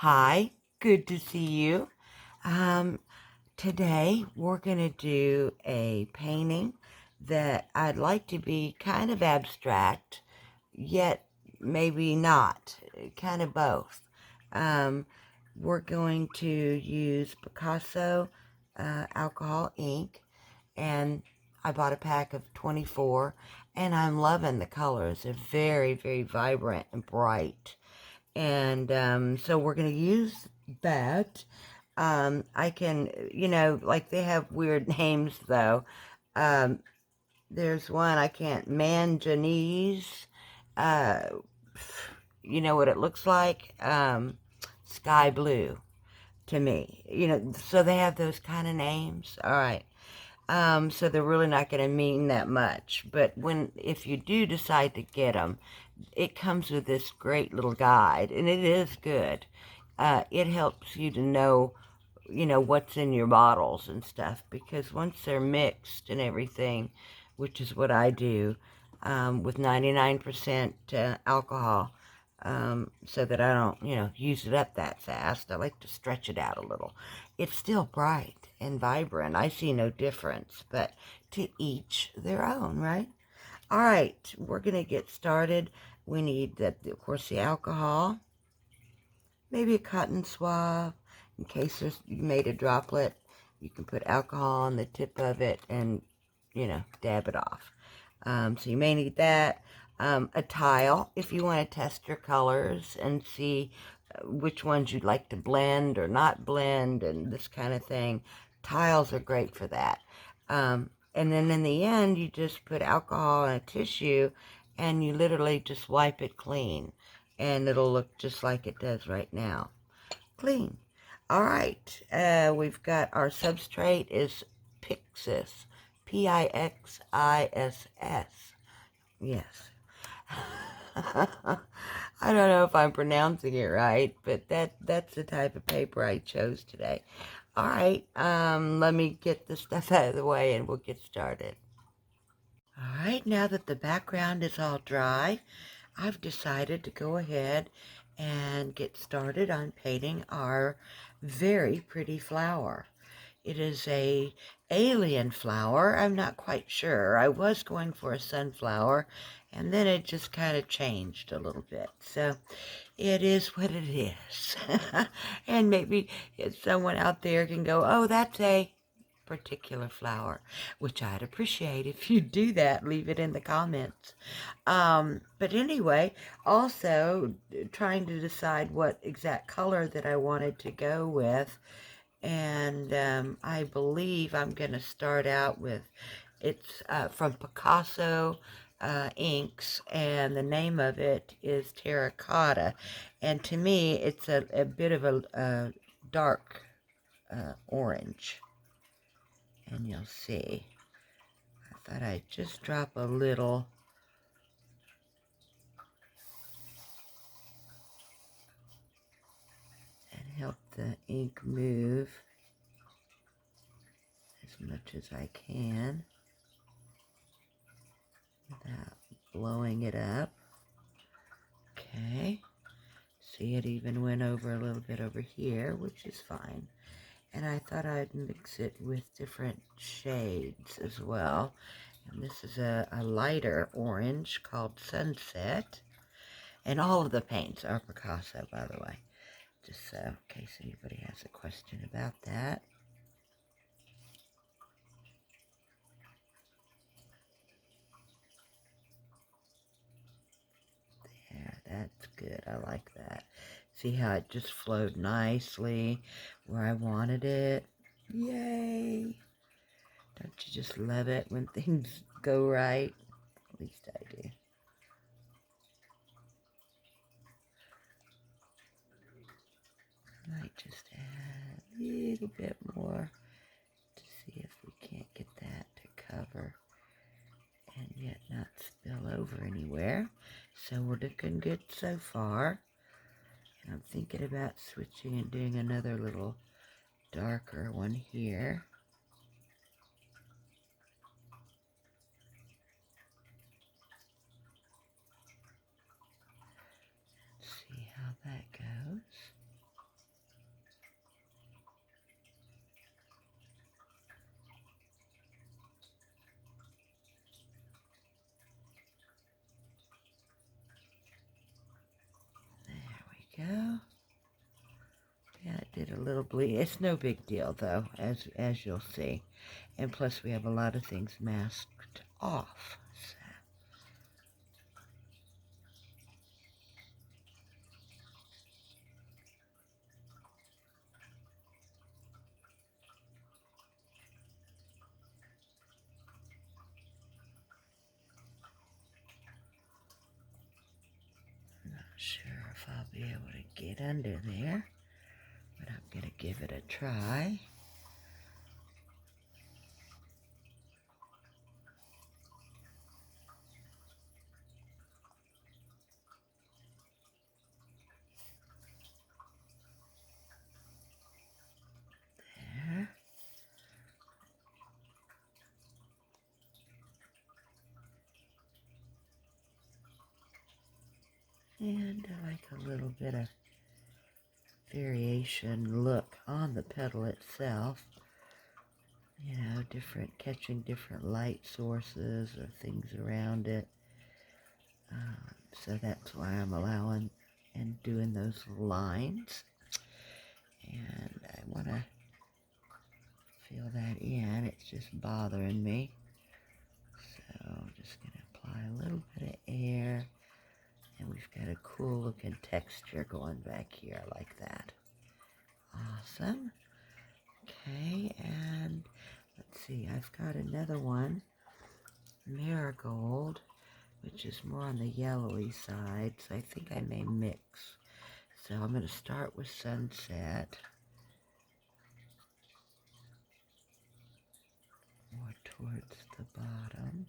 Hi, good to see you. Um, Today we're going to do a painting that I'd like to be kind of abstract, yet maybe not, kind of both. Um, we're going to use Picasso alcohol ink, and I bought a pack of 24, and I'm loving the colors. They're very, very vibrant and bright. And so we're going to use that. I can, like they have weird names though. Um, there's one I can't, manganese. Uh, you know what it looks like? Sky blue to me. So they have those kind of names. All right. So they're really not going to mean that much. But if you do decide to get them, it comes with this great little guide, and it is good. It helps you to know, what's in your bottles and stuff, because once they're mixed and everything, which is what I do, with 99% alcohol, so that I don't, use it up that fast. I like to stretch it out a little. It's still bright and vibrant. I see no difference, but to each their own, right? All right, we're going to get started. We need, of course, the alcohol, maybe a cotton swab in case you made a droplet. You can put alcohol on the tip of it and, dab it off. So you may need that. A tile if you want to test your colors and see which ones you'd like to blend or not blend and this kind of thing. Tiles are great for that. And then in the end, you just put alcohol in a tissue and you literally just wipe it clean. And it'll look just like it does right now. Clean. All right. We've got our substrate is Pixis. Pixis. Yes. I don't know if I'm pronouncing it right, but that's the type of paper I chose today. All right, let me get the stuff out of the way and we'll get started. All right, now that the background is all dry, I've decided to go ahead and get started on painting our very pretty flower. It is a alien flower. I'm not quite sure. I was going for a sunflower, and then it just kind of changed a little bit. So it is what it is. And maybe someone out there can go, oh, that's a particular flower, which I'd appreciate if you do that. Leave it in the comments. But anyway, also trying to decide what exact color that I wanted to go with. And I believe I'm going to start out with, it's from Picasso inks, and the name of it is Terracotta. And to me, it's a bit of a dark orange. And you'll see. I thought I'd just drop a little and help the ink move as much as I can without blowing it up. Okay. See, it even went over a little bit over here, which is fine. And I thought I'd mix it with different shades as well. And this is a lighter orange called Sunset. And all of the paints are Picasso, by the way. Just in case anybody has a question about that. Yeah, that's good. I like that. See how it just flowed nicely where I wanted it? Yay! Don't you just love it when things go right? At least I do. I might just add a little bit more to see if we can't get that to cover and yet not spill over anywhere. So we're looking good so far. And I'm thinking about switching and doing another little darker one here. See how that goes. did a little bleed. It's no big deal, though, as you'll see. And plus, we have a lot of things masked off. So. Not sure if I'll be able to get under there, but I'm going to give it a try. There. And I like a little bit of variation look on the petal itself. You know, catching different light sources or things around it. So that's why I'm allowing and doing those lines. And I want to fill that in. It's just bothering me. So I'm just going to apply a little bit of air. And we've got a cool looking texture going back here like that. Awesome. Okay, and let's see, I've got another one, Marigold, which is more on the yellowy side, so I think I may mix. So I'm going to start with Sunset, more towards the bottom.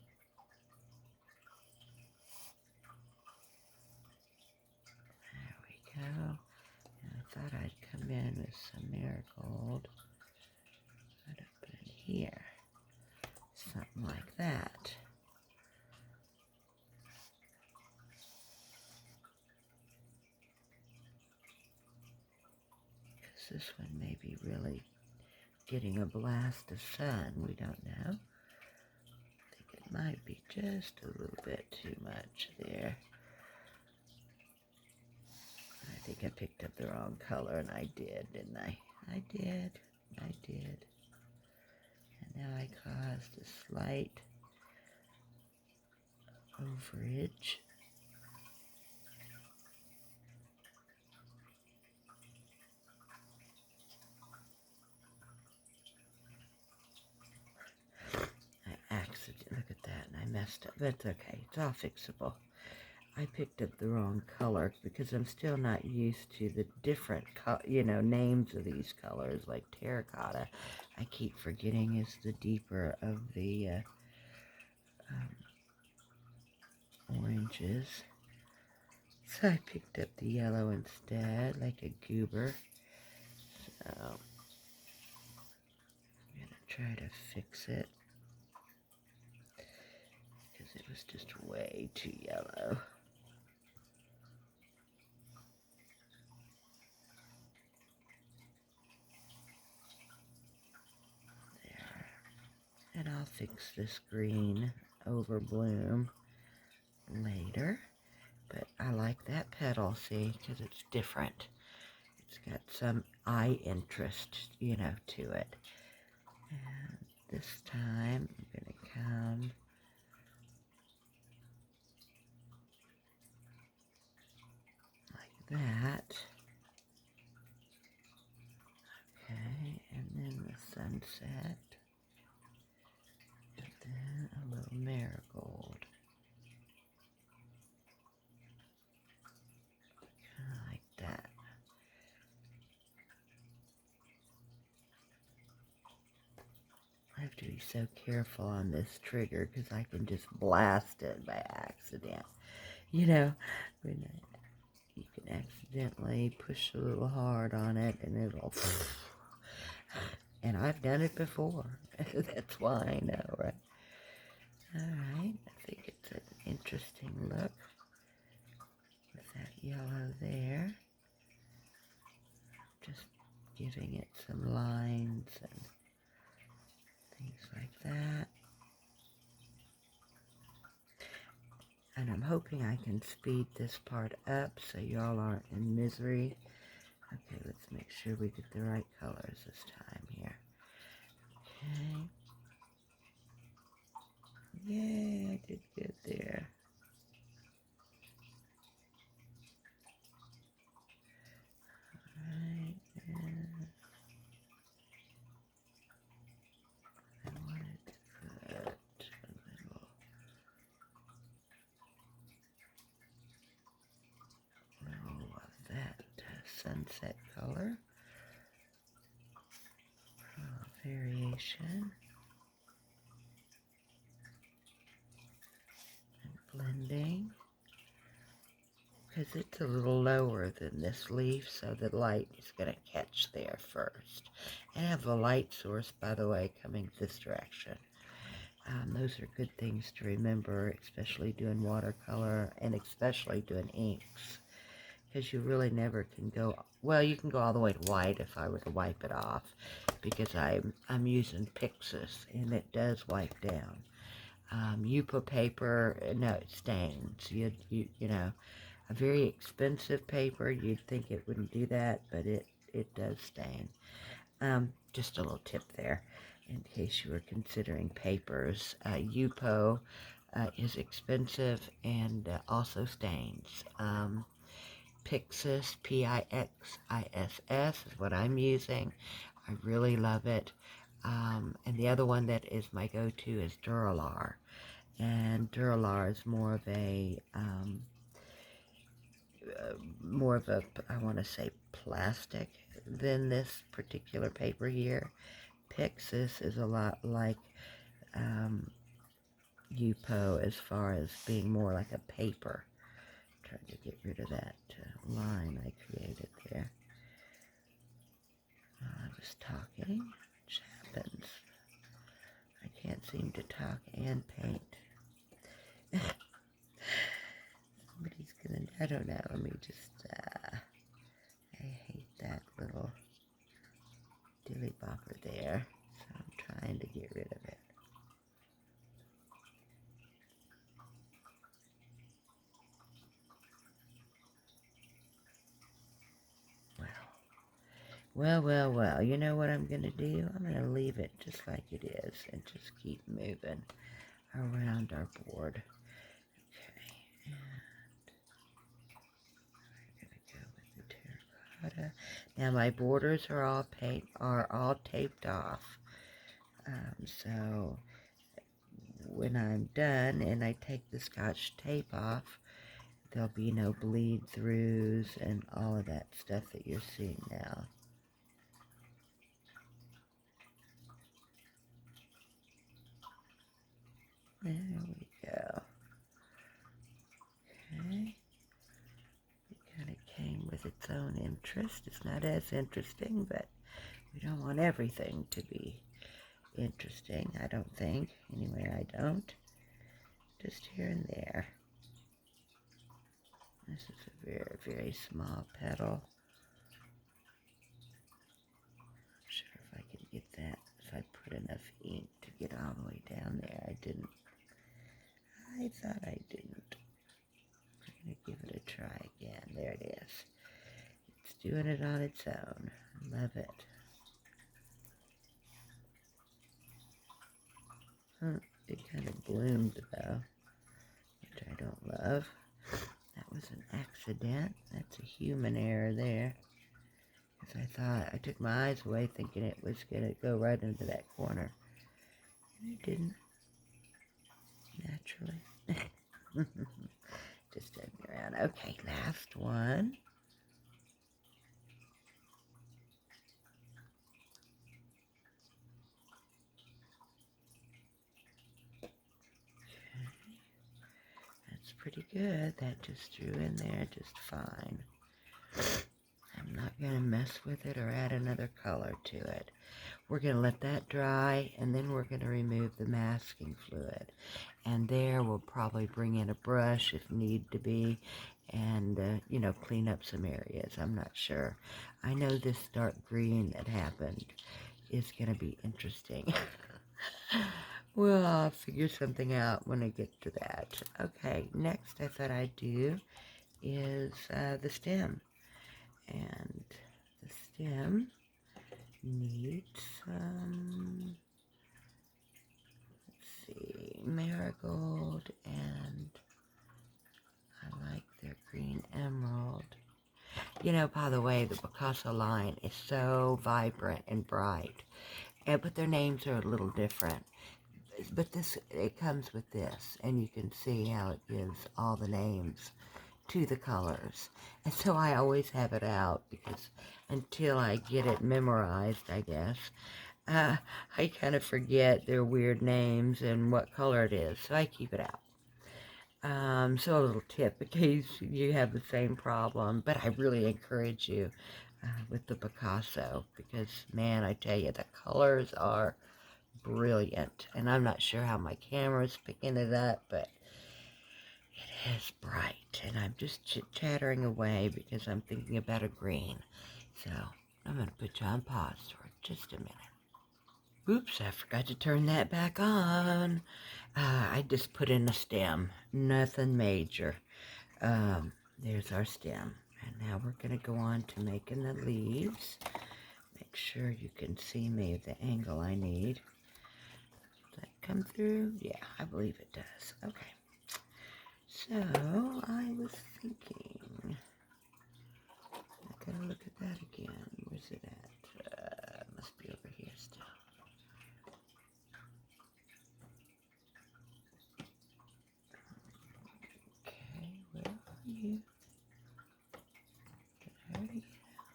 There we go. And I thought I'd come in with some Marigold. Right up in here. Something like that. Because this one may be really getting a blast of sun. We don't know. I think it might be just a little bit too much there. I think I picked up the wrong color, and I did, didn't I? I did. And now I caused a slight overage. Look at that, and I messed up. That's okay. It's all fixable. I picked up the wrong color because I'm still not used to the different, names of these colors, like terracotta. I keep forgetting is the deeper of the oranges. So I picked up the yellow instead, like a goober. So I'm going to try to fix it because it was just way too yellow. And I'll fix this green over bloom later. But I like that petal, see, because it's different. It's got some eye interest, to it. And this time I'm going to come like that. Okay, and then the sunset. And then a little marigold. Kind of like that. I have to be so careful on this trigger because I can just blast it by accident. When you can accidentally push a little hard on it and it'll... And I've done it before. That's why I know, right? Alright, I think it's an interesting look with that yellow there. Just giving it some lines and things like that. And I'm hoping I can speed this part up so y'all aren't in misery. Okay, let's make sure we get the right colors this time here. Okay. Yay, I did good there. Alright, and I wanted to put a little of that sunset color. Variation and blending, because it's a little lower than this leaf, so the light is going to catch there first. And I have a light source, by the way, coming this direction. Those are good things to remember, especially doing watercolor and especially doing inks, because you really never can go, well, you can go all the way to white if I were to wipe it off, because I'm using Picasso, and it does wipe down. Yupo paper, no, it stains. You know, a very expensive paper, you'd think it wouldn't do that, but it does stain. Just a little tip there, in case you were considering papers. Yupo is expensive and also stains. Pixis, Pixiss is what I'm using. I really love it. And the other one that is my go-to is Duralar. And Duralar is more of a, I want to say plastic than this particular paper here. Pixis is a lot like Yupo as far as being more like a paper. Trying to get rid of that line I created there. I was talking, which happens. I can't seem to talk and paint. Somebody's gonna, I don't know, let me just, I hate that little dilly bopper there, so I'm trying to get rid of it. Well, you know what I'm going to do? I'm going to leave it just like it is and just keep moving around our board. Okay, and we're going to go with the terracotta. Now my borders are all taped off. So when I'm done and I take the Scotch tape off, there'll be no bleed throughs and all of that stuff that you're seeing now. There we go. Okay. It kind of came with its own interest. It's not as interesting, but we don't want everything to be interesting, I don't think. Anyway, I don't. Just here and there. This is a very, very small petal. Not sure if I can get that, if I put enough ink to get all the way down there. I didn't. I thought I didn't. I'm going to give it a try again. There it is. It's doing it on its own. Love it. It kind of bloomed though, which I don't love. That was an accident. That's a human error there. Because I took my eyes away thinking it was going to go right into that corner. And it didn't. Naturally. Just turn me around. Okay, last one. That's pretty good. That just drew in there just fine. I'm not going to mess with it or add another color to it. We're going to let that dry, and then we're going to remove the masking fluid. And there we'll probably bring in a brush if need to be, and, you know, clean up some areas. I'm not sure. I know this dark green that happened is going to be interesting. Well, I'll figure something out when I get to that. Okay, next I thought I'd do is the stem. And the stem needs some, let's see, marigold, and I like their green emerald. You know, by the way, the Picasso line is so vibrant and bright, but their names are a little different. But it comes with this, and you can see how it gives all the names to the colors. And so I always have it out, because until I get it memorized, I guess, I kind of forget their weird names and what color it is, so I keep it out. So a little tip in case you have the same problem, but I really encourage you with the Picasso, because, man, I tell you, the colors are brilliant, and I'm not sure how my camera's picking it up, but it is bright, and I'm just chit-chattering away because I'm thinking about a green. So I'm going to put you on pause for just a minute. Oops, I forgot to turn that back on. I just put in a stem, nothing major. There's our stem. And now we're going to go on to making the leaves. Make sure you can see me at the angle I need. Does that come through? Yeah, I believe it does. Okay. So, I was thinking, I gotta look at that again. Where's it at? Must be over here still. Okay, where are you? Did I already get out?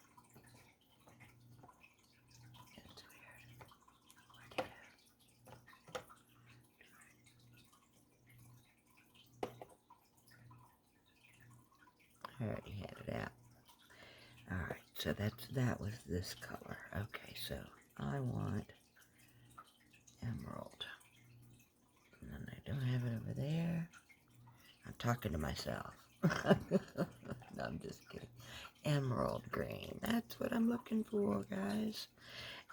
That's weird. Where'd it go? I already had it out. Alright, so that was this color. Okay, so I want emerald. And then I don't have it over there. I'm talking to myself. No, I'm just kidding. Emerald green. That's what I'm looking for, guys.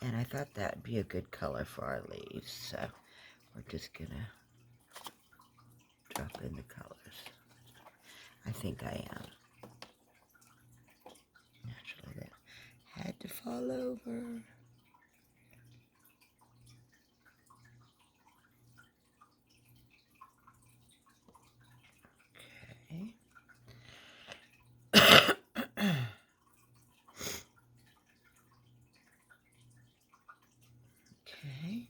And I thought that would be a good color for our leaves. So we're just going to drop in the colors. I think I am. Naturally, that had to fall over. Okay. Okay,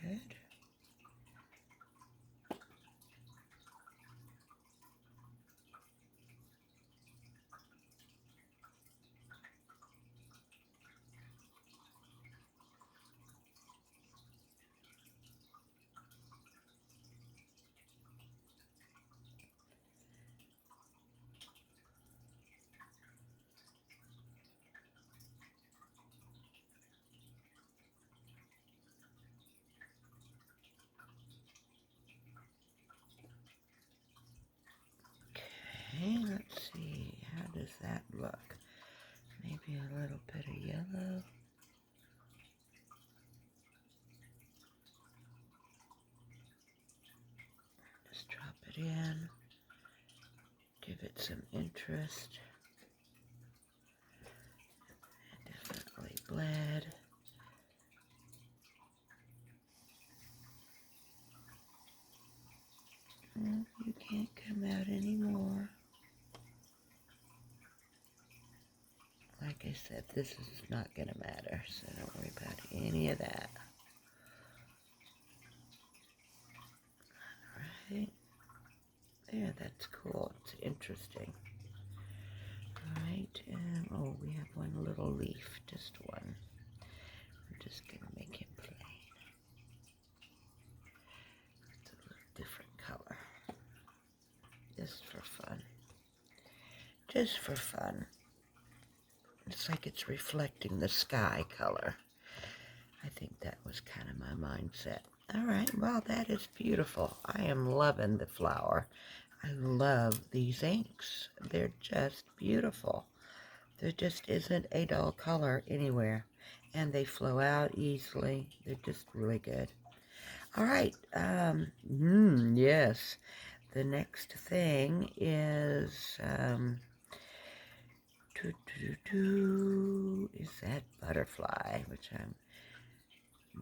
good. Okay, let's see. How does that look? Maybe a little bit of yellow. Just drop it in. Give it some interest. Definitely bled. Oh, you can't come out anymore. Like I said, this is not going to matter, so don't worry about any of that. Alright. There, that's cool. It's interesting. Alright, and oh, we have one little leaf, just one. I'm just going to make him plain. It's a little different color. Just for fun. Just for fun. It's like it's reflecting the sky color. I think that was kind of my mindset. All right, well, that is beautiful. I am loving the flower. I love these inks. They're just beautiful. There just isn't a dull color anywhere, and they flow out easily. They're just really good. All right, yes. The next thing is Is that butterfly, which I'm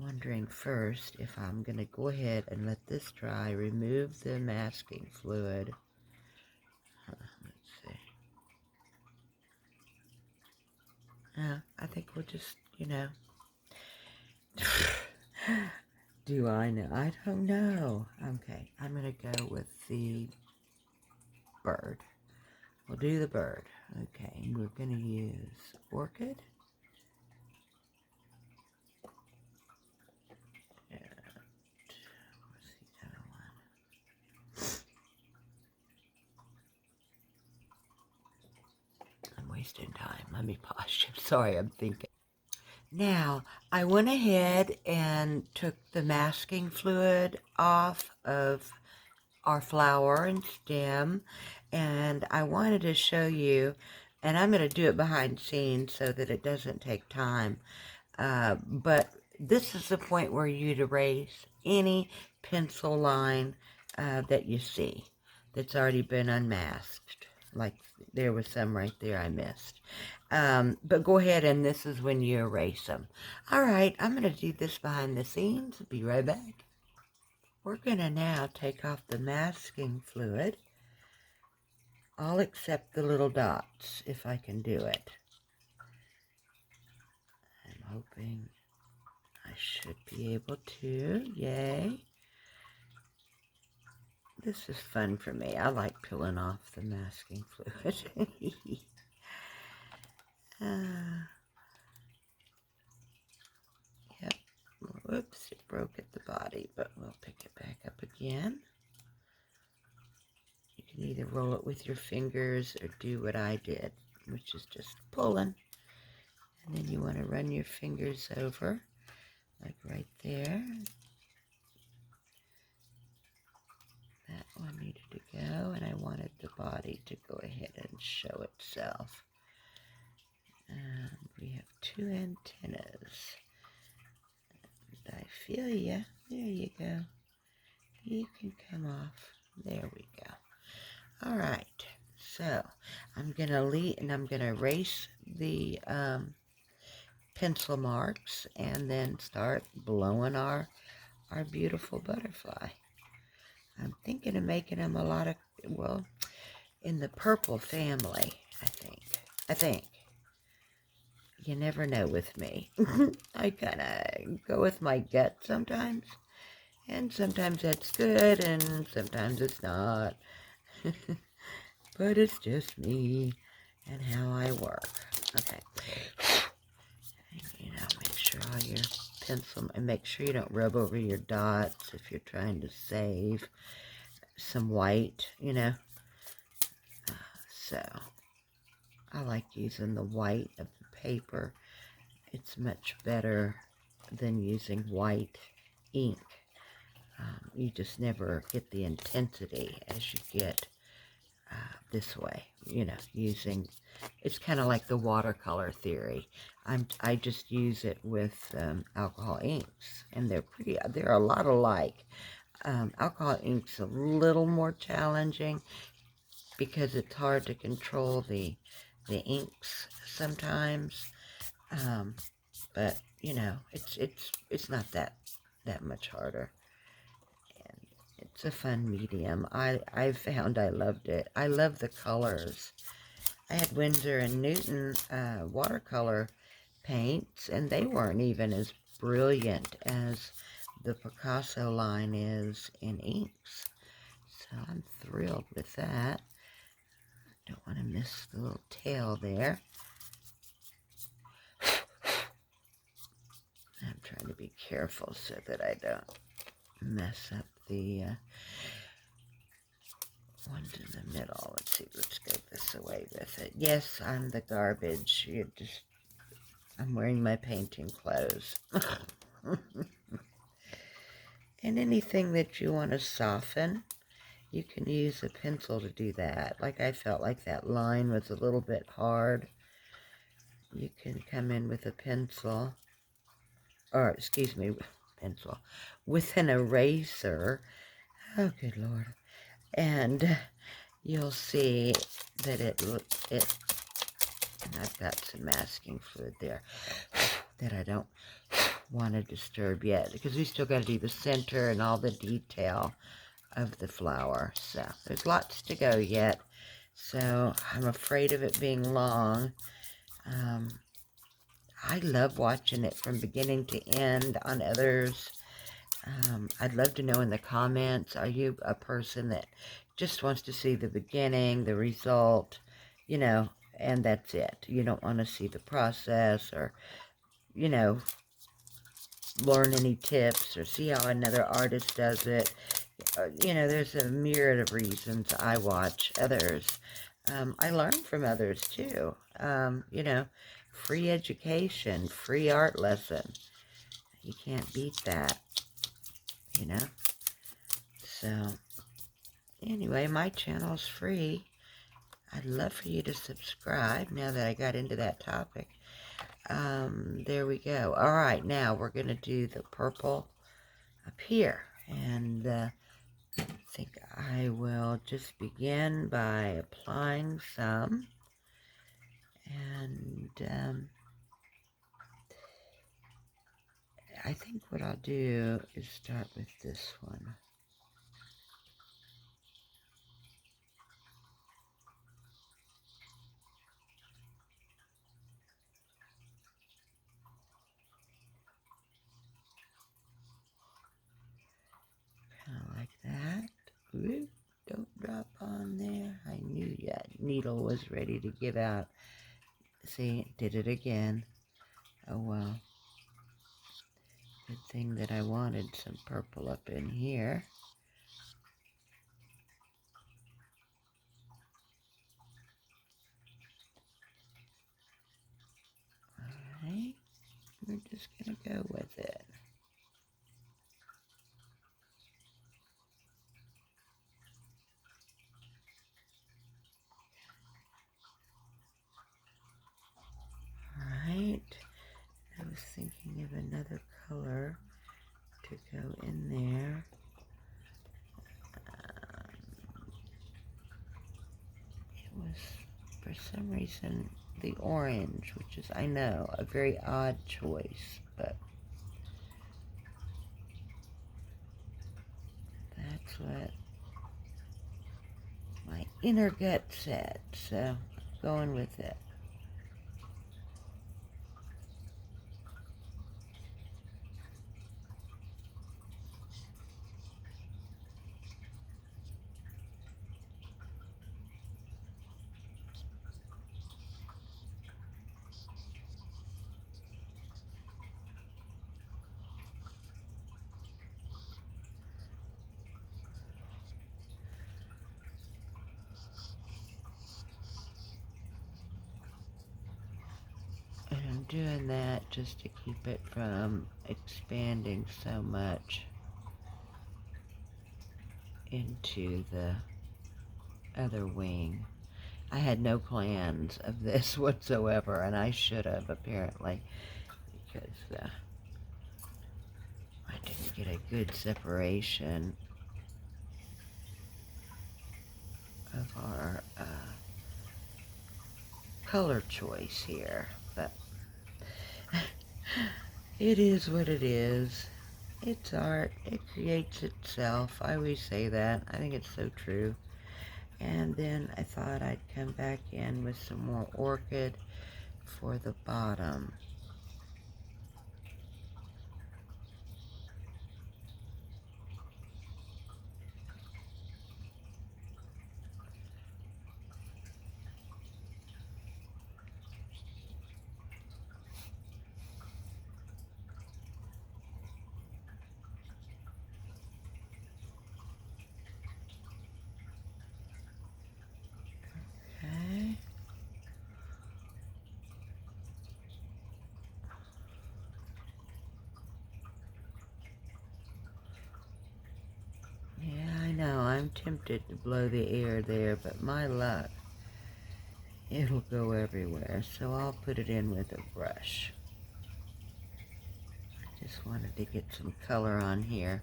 wondering first if I'm going to go ahead and let this dry, remove the masking fluid. Let's see. I think we'll just, do I know? I don't know. Okay, I'm going to go with the bird. We'll do the bird. Okay, we're going to use orchid. And what's the other one? I'm wasting time. Let me pause. I'm sorry, I'm thinking. Now, I went ahead and took the masking fluid off of our flower and stem, and I wanted to show you, and I'm going to do it behind scenes so that it doesn't take time, but this is the point where you'd erase any pencil line that you see that's already been unmasked. Like there was some right there I missed. But go ahead, and this is when you erase them. All right, I'm going to do this behind the scenes. Be right back. We're going to now take off the masking fluid, all except the little dots, if I can do it. I'm hoping I should be able to. Yay. This is fun for me. I like peeling off the masking fluid. Yep. Whoops, it broke at the body, but we'll pick it back up again. You can either roll it with your fingers or do what I did, which is just pulling. And then you want to run your fingers over, like right there. That one needed to go, and I wanted the body to go ahead and show itself. And we have two antennas. And I feel ya. There you go. You can come off. There we go. All right. So I'm gonna leave, and I'm gonna erase the pencil marks, and then start blowing our beautiful butterfly. I'm thinking of making them a lot of, well, in the purple family, I think. You never know with me. I kind of go with my gut sometimes, and sometimes that's good, and sometimes it's not. But it's just me and how I work. Okay. Make sure all your pencil, and make sure you don't rub over your dots if you're trying to save some white, So, I like using the white of the paper. It's much better than using white ink. You just never get the intensity as you get this way, using, it's kind of like the watercolor theory. I just use it with alcohol inks, and they're a lot alike. Alcohol ink's a little more challenging because it's hard to control the inks sometimes, but it's not that much harder. It's a fun medium. I found I loved it. I love the colors. I had Winsor and Newton watercolor paints, and they weren't even as brilliant as the Picasso line is in inks. So I'm thrilled with that. Don't want to miss the little tail there. I'm trying to be careful so that I don't mess up the ones in the middle. Let's see, let's go this away with it. Yes, I'm the garbage. I'm wearing my painting clothes. And anything that you want to soften, you can use a pencil to do that. Like I felt like that line was a little bit hard. You can come in with a pencil, or excuse me, pencil, with an eraser. Oh, good Lord. And you'll see that it And I've got some masking fluid there that I don't want to disturb yet, because we still got to do the center and all the detail of the flower. So there's lots to go yet. So I'm afraid of it being long. I love watching it from beginning to end on others. I'd love to know in the comments, are you a person that just wants to see the beginning, the result, you know, and that's it? You don't want to see the process or, you know, learn any tips or see how another artist does it. You know, there's a myriad of reasons I watch others. I learn from others too. You know, free education, free art lesson. You can't beat that, you know. So, anyway, my channel's free. I'd love for you to subscribe now that I got into that topic. There we go. All right, now we're going to do the purple up here. And I think I will just begin by applying some. And I think what I'll do is start with this one. Kind of like that. Whoop, don't drop on there. I knew that needle was ready to give out. See, did it again. Oh well. Good thing that I wanted some purple up in here. Alright, we're just going to go with it. Alright, I was thinking of another color to go in there. It was, for some reason, the orange, which is, I know, a very odd choice, but that's what my inner gut said, so going with it. And I'm doing that just to keep it from expanding so much into the other wing. I had no plans of this whatsoever, and I should have, apparently, because I didn't get a good separation of our color choice here, but it is what it is. It's art. It creates itself. I always say that. I think it's so true. And then I thought I'd come back in with some more orchid for the bottom. Okay. Yeah, I know. I'm tempted to blow the air there, but my luck, it'll go everywhere. So I'll put it in with a brush. I just wanted to get some color on here.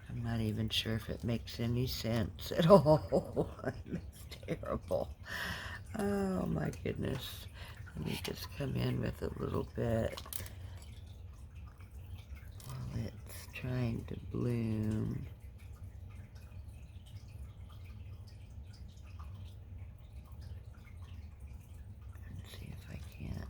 I'm not even sure if it makes any sense at all. It's terrible. Oh my goodness. Let me just come in with a little bit while it's trying to bloom. And see if I can't.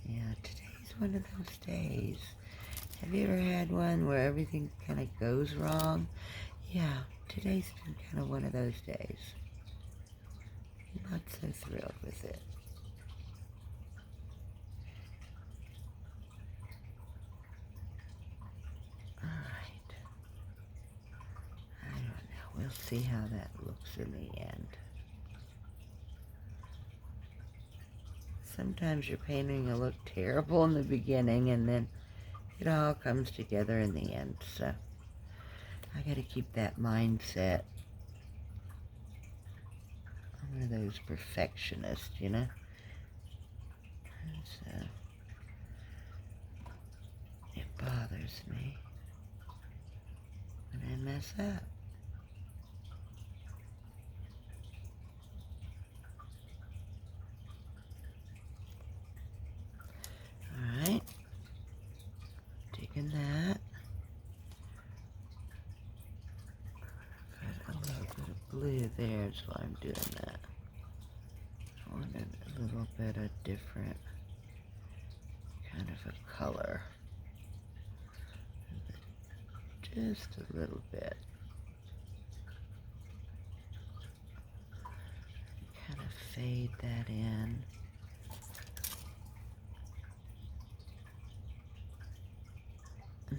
Yeah, today's one of those days. Have you ever had one where everything kind of goes wrong? Yeah, today's been kind of one of those days. Not so thrilled with it. Alright. I don't know. We'll see how that looks in the end. Sometimes your painting will look terrible in the beginning and then it all comes together in the end. So I got to keep that mindset. I'm one of those perfectionists, you know. So it bothers me when I mess up. Alright. Taking that. Got a little bit of blue there, so I'm doing that. I wanted a little bit of different kind of a color. Just a little bit. Kind of fade that in.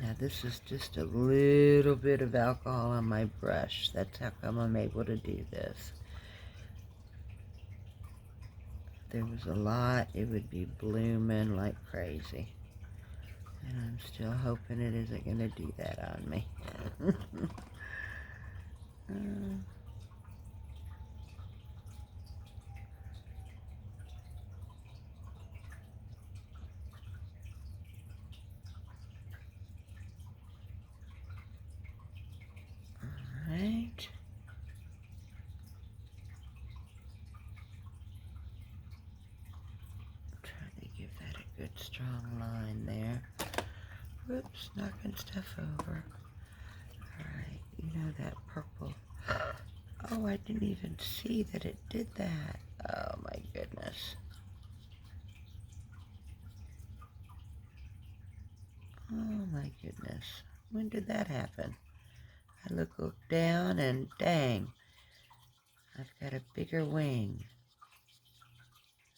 Now this is just a little bit of alcohol on my brush. That's how come I'm able to do this. If there was a lot, it would be blooming like crazy. And I'm still hoping it isn't going to do that on me. Alright. Trying to give that a good strong line there. Whoops, knocking stuff over. Alright, you know that purple. Oh, I didn't even see that it did that. Oh my goodness. Oh my goodness. When did that happen? I look down and dang, I've got a bigger wing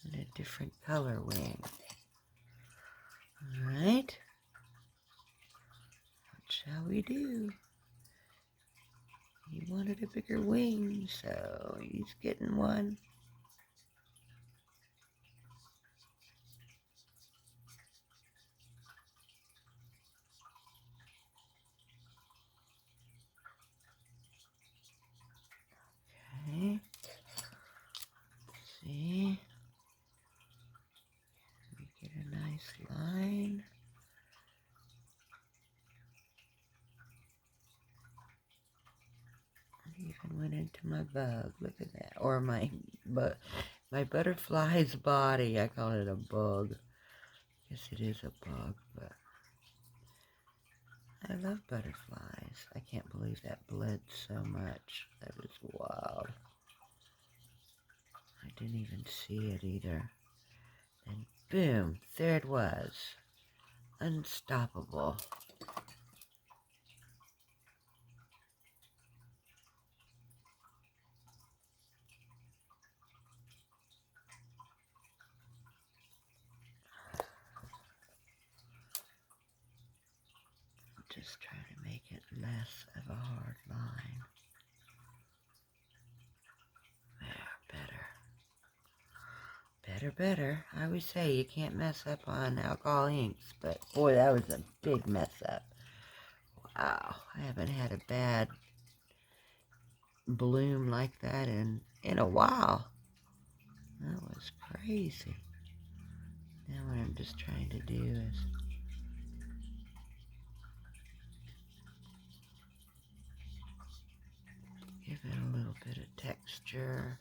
and a different color wing. Alright. What shall we do? He wanted a bigger wing, so he's getting one. Okay. Let's see. We get a nice line. It even went into my bug. Look at that. Or my butterfly's body. I call it a bug. Guess it is a bug, but I love butterflies. I can't believe that bled so much. That was wild. I didn't even see it either. And boom, there it was. Unstoppable. Just try to make it less of a hard line. There, better. Better. I always say you can't mess up on alcohol inks, but boy, that was a big mess up. Wow, I haven't had a bad bloom like that in a while. That was crazy. Now what I'm just trying to do is Give it a little bit of texture.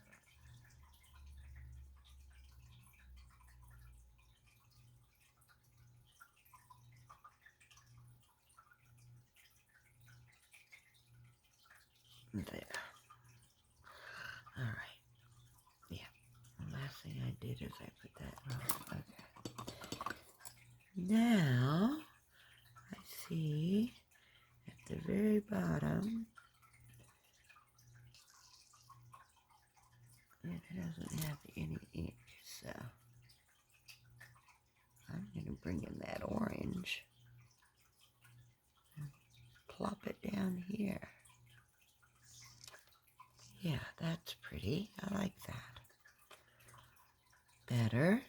There. All right. Yeah. The last thing I did is I put that wrong. Okay. Now, I see at the very bottom, it doesn't have any ink, so I'm going to bring in that orange and plop it down here. Yeah, that's pretty. I like that. Better,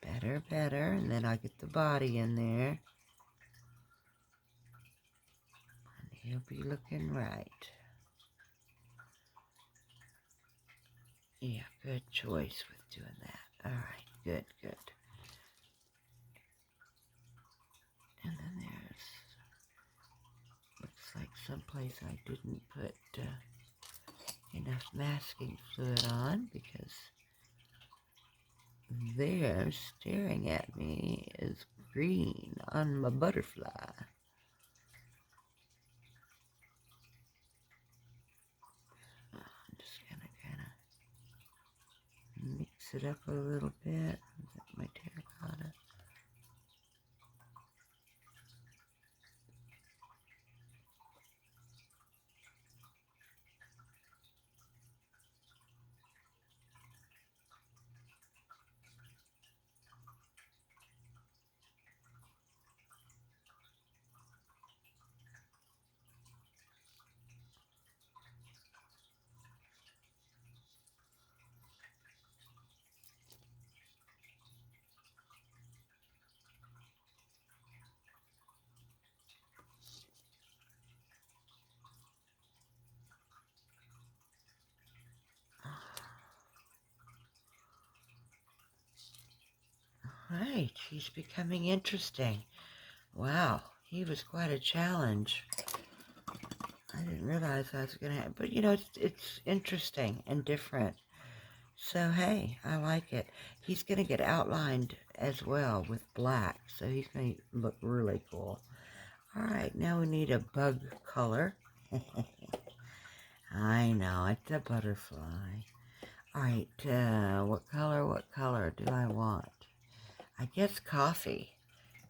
better, better. And then I get the body in there. And he'll be looking right. Yeah, good choice with doing that. All right, good, good. And then there's, looks like someplace I didn't put enough masking fluid on, because there, staring at me, is green on my butterfly. I'm just gonna kind of mix it up a little bit with my terracotta. Right, he's becoming interesting. Wow, he was quite a challenge. I didn't realize I was going to have, but you know, it's interesting and different. So, hey, I like it. He's going to get outlined as well with black, so he's going to look really cool. All right, now we need a bug color. I know, it's a butterfly. All right, what color do I want? I guess coffee.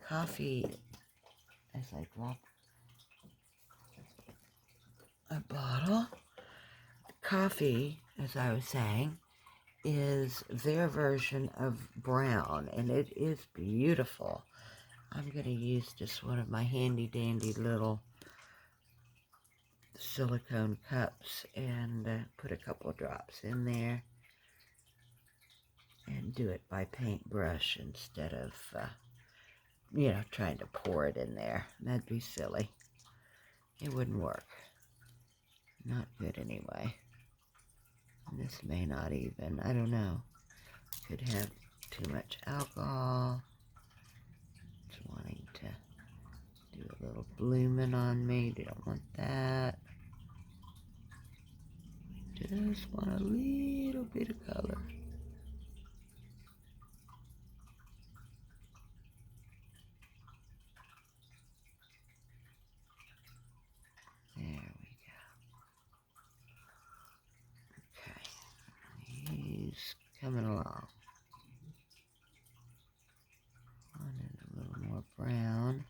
Coffee, as I drop a bottle. Coffee, as I was saying, is their version of brown, and it is beautiful. I'm going to use just one of my handy-dandy little silicone cups and put a couple of drops in there and do it by paintbrush instead of, you know, trying to pour it in there. That'd be silly. It wouldn't work. Not good anyway. This may not even, I don't know. Could have too much alcohol. It's wanting to do a little blooming on me. Don't want that. Just want a little bit of color. There we go. Okay. He's coming along. Wanted a little more brown.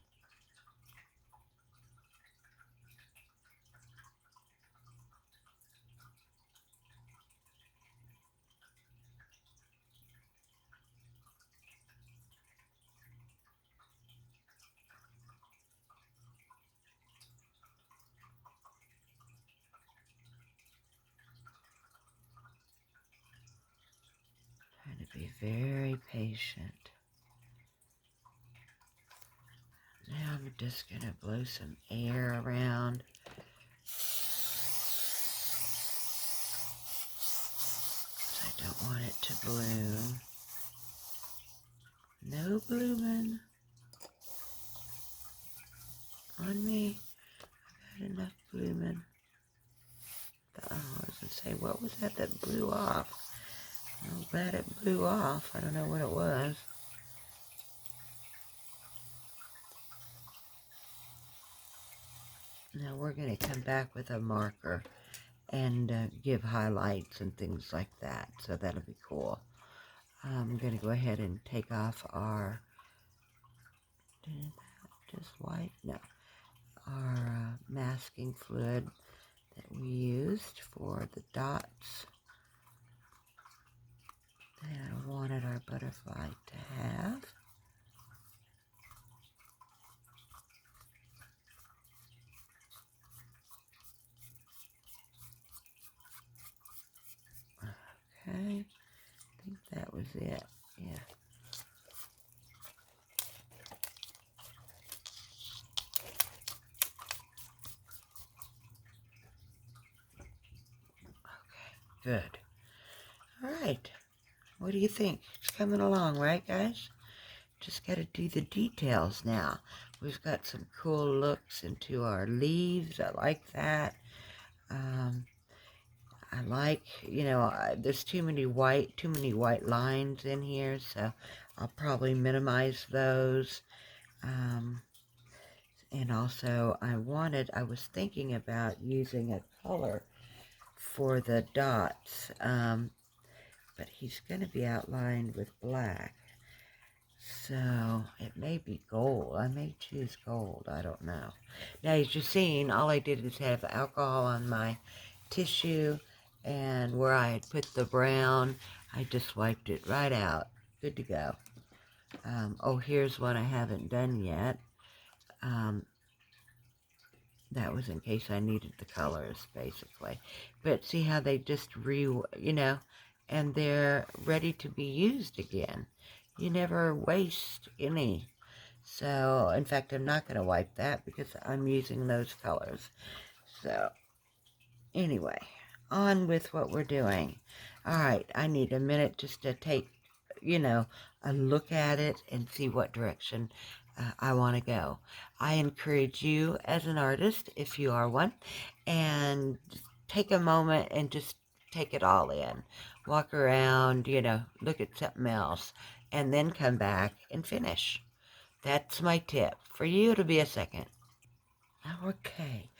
Trying to be very patient. Now I'm just going to blow some air around. I don't want it to bloom. No blooming on me. I've had enough blooming. The I was going to say, what was that that blew off? I'm glad it blew off. I don't know what it was. Now we're going to come back with a marker and give highlights and things like that. So that'll be cool. I'm going to go ahead and take off our, just white? No. Our masking fluid that we used for the dots that I wanted our butterfly to have. Okay, I think that was it. Yeah. Okay, good. All right. What do you think? It's coming along, right, guys? Just got to do the details now. We've got some cool looks into our leaves. I like that. I like, there's too many white lines in here, so I'll probably minimize those. And also I was thinking about using a color for the dots, but he's going to be outlined with black. So it may be gold. I may choose gold. I don't know. Now, as you've seen, all I did is have alcohol on my tissue, and where I had put the brown, I just wiped it right out. Good to go. Oh, here's one I haven't done yet. That was in case I needed the colors, basically. But see how they just and they're ready to be used again. You never waste any. So, in fact, I'm not going to wipe that because I'm using those colors. So, anyway, on with what we're doing. All right, I need a minute just to take, a look at it and see what direction I want to go. I encourage you as an artist, if you are one, and take a moment and just take it all in. Walk around, look at something else, and then come back and finish. That's my tip. For you, it'll be a second. Okay,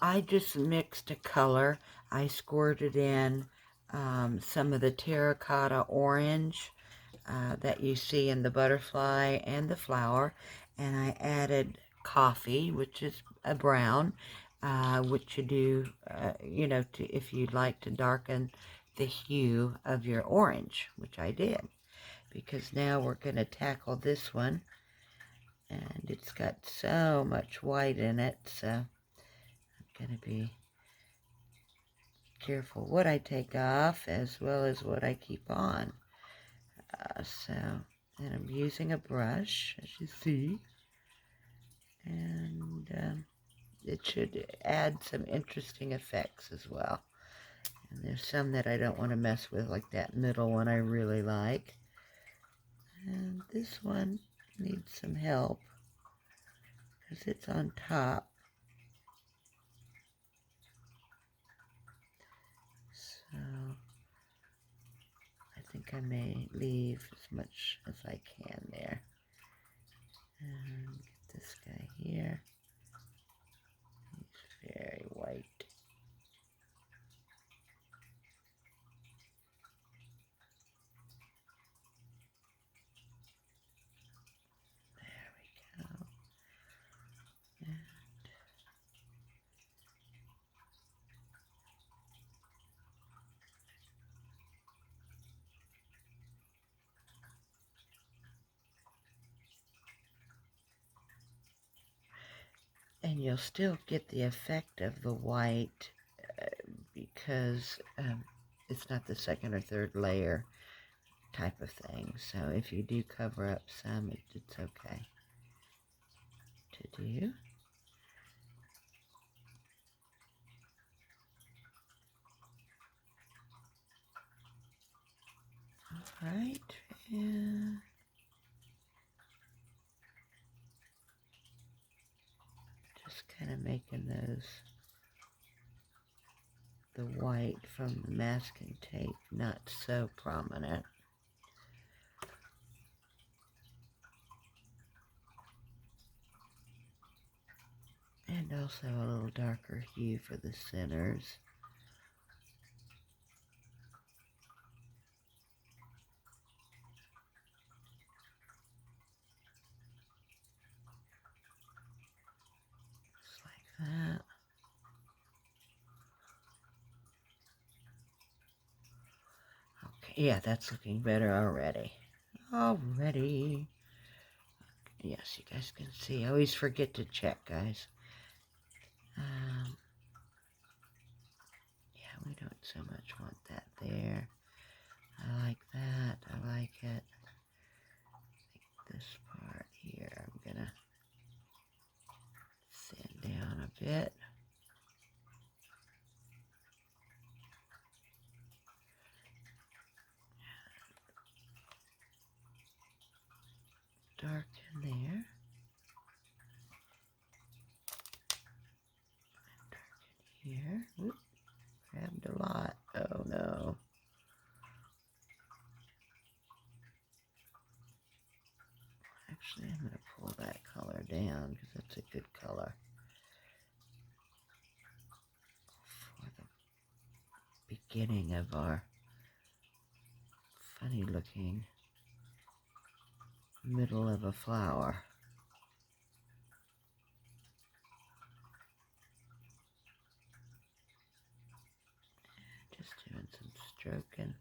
I just mixed a color. I squirted in some of the terracotta orange that you see in the butterfly and the flower, and I added coffee, which is a brown, which you do, if you'd like to darken the hue of your orange, which I did, because now we're going to tackle this one, and it's got so much white in it, so I'm going to be careful what I take off as well as what I keep on. And I'm using a brush, as you see, and it should add some interesting effects as well. And there's some that I don't want to mess with, like that middle one I really like. And this one needs some help because it's on top. So I think I may leave as much as I can there. And get this guy here. He's very white. There we go. And you'll still get the effect of the white because it's not the second or third layer type of thing. So if you do cover up some, it's okay to do. All right, and just kind of making those the white from the masking tape not so prominent. And also a little darker hue for the centers. Just like that. Okay, yeah, that's looking better already. Yes, you guys can see. I always forget to check, guys. Yeah, we don't so much want that there. I like that. I like it. This part here, I'm gonna thin down a bit. Darken there. Darken here. Whoop, grabbed a lot. Oh no. Actually, I'm going to pull that color down because that's a good color for the beginning of our funny looking middle of a flower. Just doing some stroking.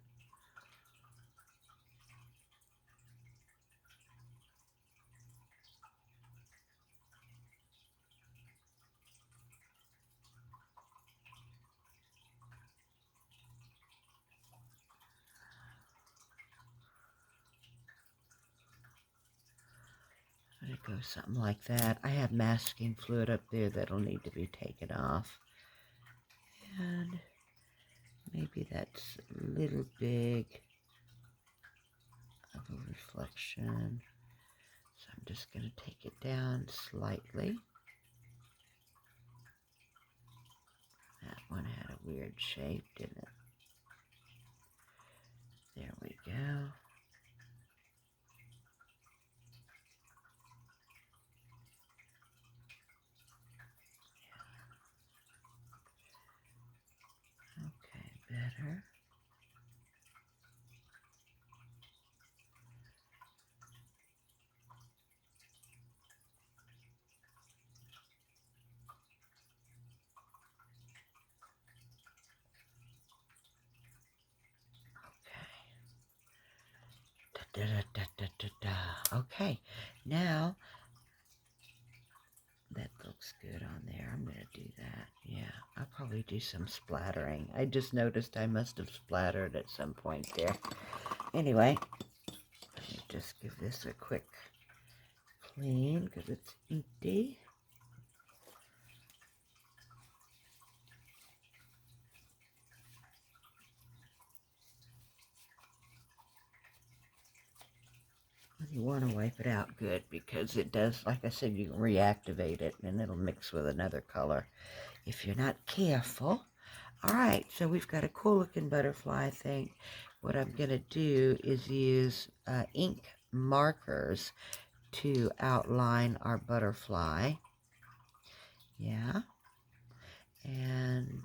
Let it go something like that. I have masking fluid up there that'll need to be taken off. And maybe that's a little big of a reflection. So I'm just going to take it down slightly. That one had a weird shape, didn't it? There we go. Okay, better. Okay, now that looks good on there. I'm going to do that. Yeah, I'll probably do some splattering. I just noticed I must have splattered at some point there. Anyway, let me just give this a quick clean because it's inky. You want to wipe it out good because it does, like I said, you can reactivate it and it'll mix with another color if you're not careful. All right, so we've got a cool looking butterfly, I think. What I'm going to do is use ink markers to outline our butterfly. Yeah. And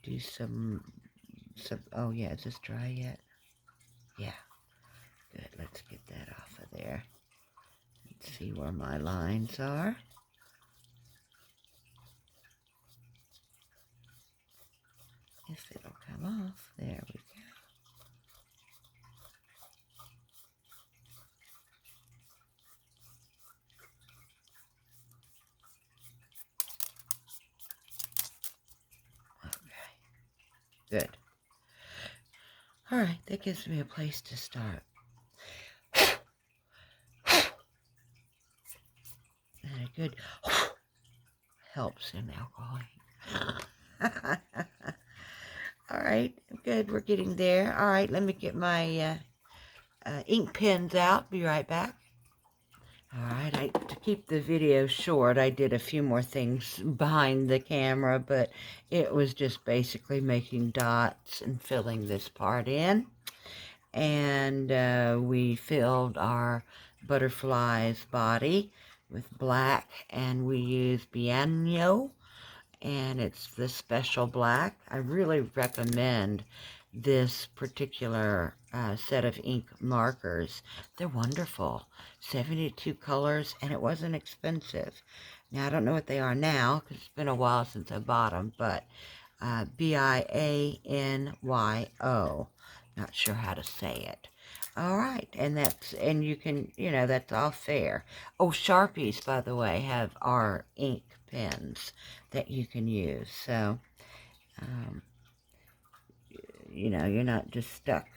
do some, oh yeah, is this dry yet? Yeah. Good, let's get that off of there. Let's see where my lines are. If it'll come off. There we go. Okay. Good. All right, that gives me a place to start. And a good helps in alcohol. All right, good. We're getting there. All right, let me get my ink pens out. Be right back. Alright, to keep the video short, I did a few more things behind the camera, but it was just basically making dots and filling this part in. And we filled our butterfly's body with black, and we used Bianyo, and it's the special black. I really recommend this particular set of ink markers. They're wonderful. 72 colors, and it wasn't expensive. Now, I don't know what they are now, because it's been a while since I bought them, but Bianyo. Not sure how to say it. All right, and you can, that's all fair. Oh, Sharpies, by the way, have our ink pens that you can use. So, um, you're not just stuck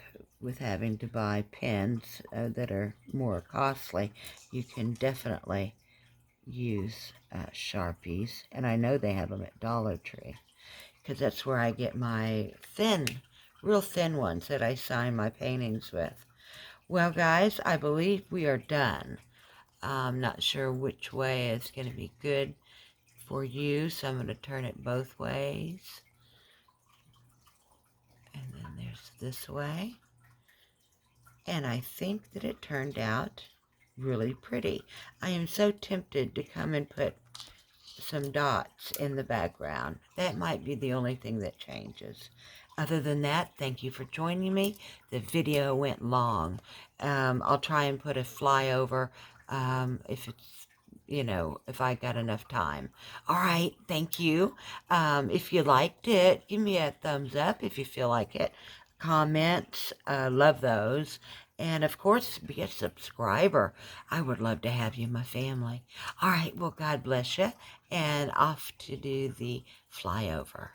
with having to buy pens that are more costly. You can definitely use Sharpies, and I know they have them at Dollar Tree, because that's where I get my real thin ones that I sign my paintings with. Well, guys, I believe we are done. I'm not sure which way is going to be good for you, so I'm going to turn it both ways. And then there's this way. And I think that it turned out really pretty. I am so tempted to come and put some dots in the background. That might be the only thing that changes. Other than that, thank you for joining me. The video went long. I'll try and put a flyover if it's, if I got enough time. All right, thank you. If you liked it, give me a thumbs up if you feel like it. Comments, love those. And of course, be a subscriber. I would love to have you in my family. All right, well, God bless you. And off to do the flyover.